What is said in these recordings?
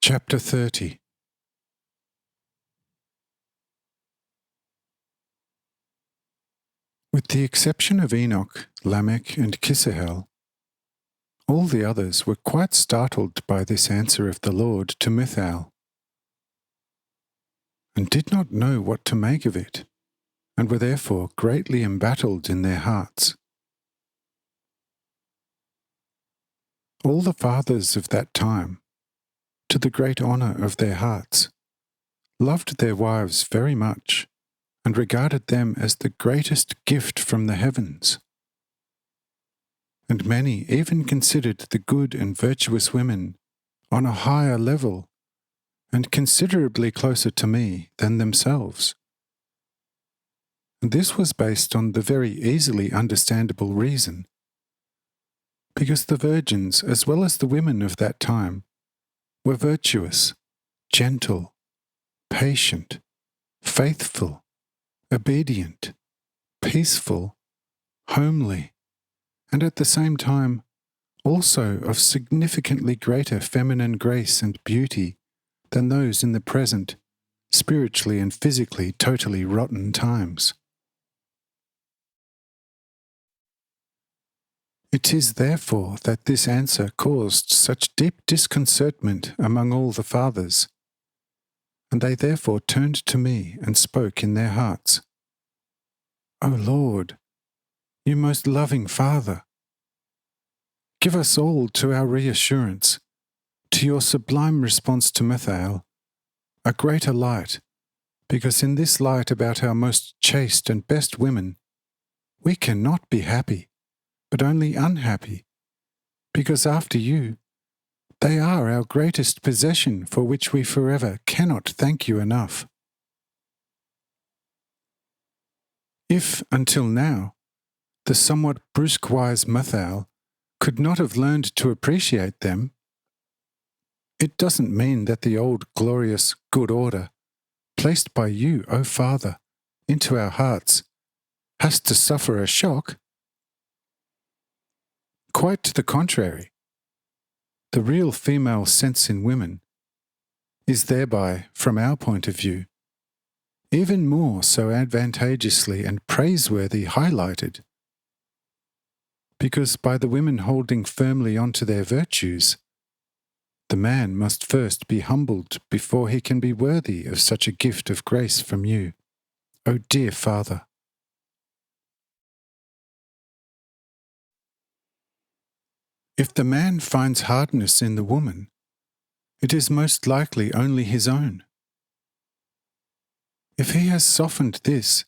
Chapter 30. With the exception of Enoch, Lamech, and Kisahel, all the others were quite startled by this answer of the Lord to Mithael, and did not know what to make of it, and were therefore greatly embattled in their hearts. All the fathers of that time, to the great honour of their hearts, loved their wives very much, and regarded them as the greatest gift from the heavens. And many even considered the good and virtuous women on a higher level, and considerably closer to me than themselves. And this was based on the very easily understandable reason, because the virgins, as well as the women of that time, were virtuous, gentle, patient, faithful, obedient, peaceful, homely, and at the same time also of significantly greater feminine grace and beauty than those in the present, spiritually and physically totally rotten times. It is therefore that this answer caused such deep disconcertment among all the fathers, and they therefore turned to me and spoke in their hearts, O Lord, you most loving Father, give us all to our reassurance, to your sublime response to Mithael, a greater light, because in this light about our most chaste and best women, we cannot be happy, but only unhappy, because after you, they are our greatest possession for which we forever cannot thank you enough. If, until now, the somewhat brusque-wise Mithael could not have learned to appreciate them, it doesn't mean that the old glorious good order, placed by you, O Father, into our hearts, has to suffer a shock. Quite to the contrary. The real female sense in women is thereby, from our point of view, even more so advantageously and praiseworthy highlighted, because by the women holding firmly onto their virtues, the man must first be humbled before he can be worthy of such a gift of grace from you, O dear Father. If the man finds hardness in the woman, it is most likely only his own. If he has softened this,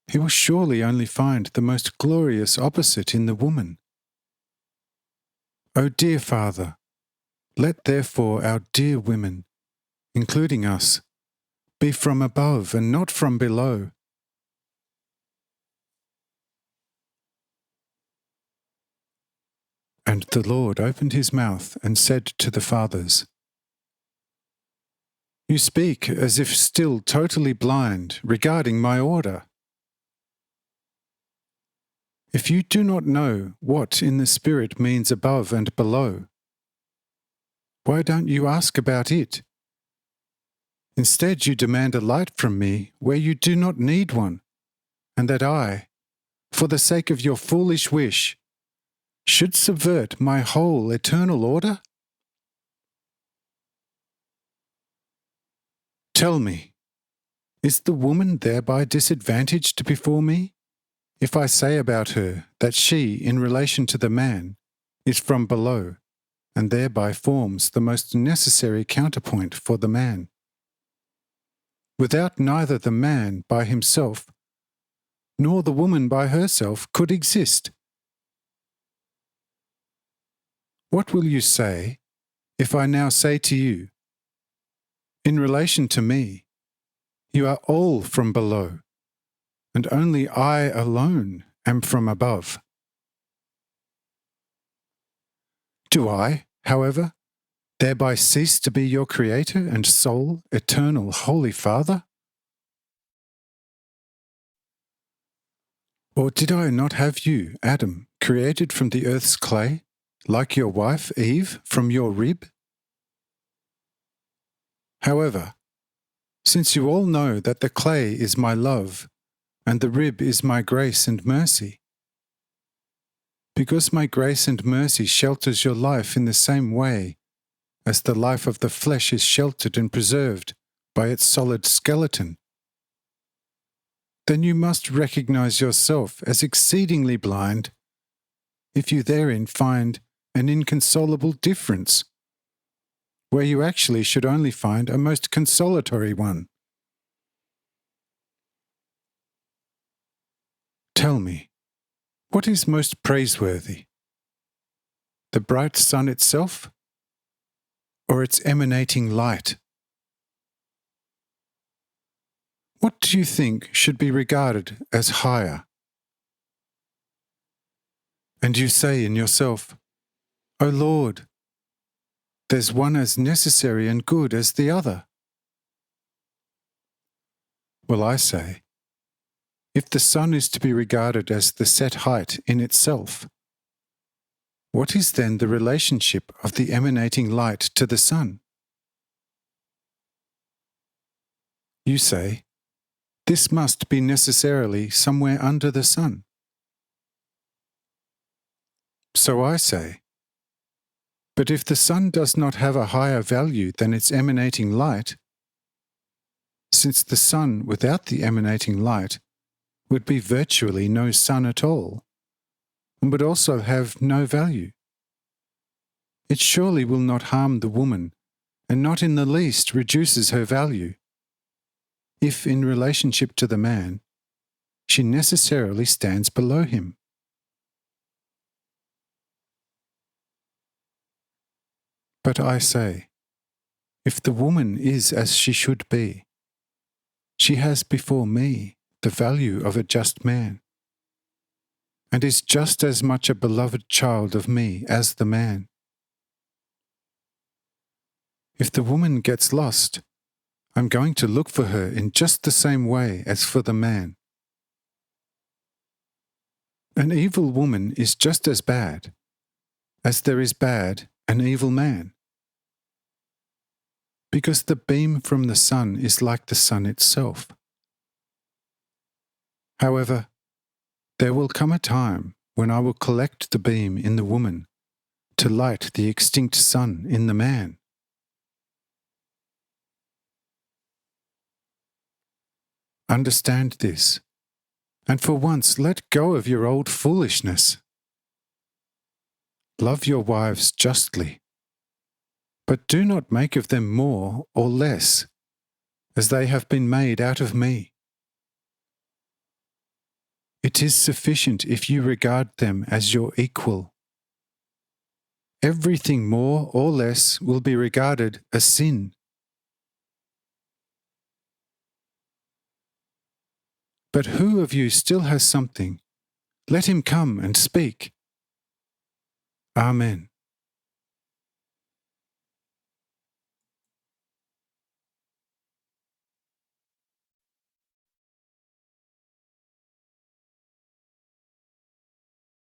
he will surely only find the most glorious opposite in the woman. O dear Father, let therefore our dear women, including us, be from above and not from below. And the Lord opened his mouth and said to the fathers, You speak as if still totally blind regarding my order. If you do not know what in the Spirit means above and below, why don't you ask about it? Instead, you demand a light from me where you do not need one, and that I, for the sake of your foolish wish, should subvert my whole eternal order? Tell me, is the woman thereby disadvantaged before me, if I say about her that she, in relation to the man, is from below, and thereby forms the most necessary counterpoint for the man? Without neither the man by himself, nor the woman by herself could exist. What will you say if I now say to you, in relation to me, you are all from below, and only I alone am from above? Do I, however, thereby cease to be your Creator and sole, eternal, Holy Father? Or did I not have you, Adam, created from the earth's clay, like your wife Eve from your rib? However, since you all know that the clay is my love, and the rib is my grace and mercy, because my grace and mercy shelters your life in the same way as the life of the flesh is sheltered and preserved by its solid skeleton, then you must recognize yourself as exceedingly blind if you therein find an inconsolable difference, where you actually should only find a most consolatory one. Tell me, what is most praiseworthy? The bright sun itself, or its emanating light? What do you think should be regarded as higher? And you say in yourself, O Lord, there's one as necessary and good as the other. Well, I say, if the sun is to be regarded as the set height in itself, what is then the relationship of the emanating light to the sun? You say, this must be necessarily somewhere under the sun. So I say, but if the sun does not have a higher value than its emanating light, since the sun without the emanating light would be virtually no sun at all, and would also have no value, it surely will not harm the woman, and not in the least reduces her value, if in relationship to the man, she necessarily stands below him. But I say, if the woman is as she should be, she has before me the value of a just man, and is just as much a beloved child of me as the man. If the woman gets lost, I'm going to look for her in just the same way as for the man. An evil woman is just as bad as there is bad an evil man, because the beam from the sun is like the sun itself. However, there will come a time when I will collect the beam in the woman to light the extinct sun in the man. Understand this, and for once let go of your old foolishness. Love your wives justly, but do not make of them more or less, as they have been made out of me. It is sufficient if you regard them as your equal. Everything more or less will be regarded a sin. But who of you still has something? Let him come and speak. Amen.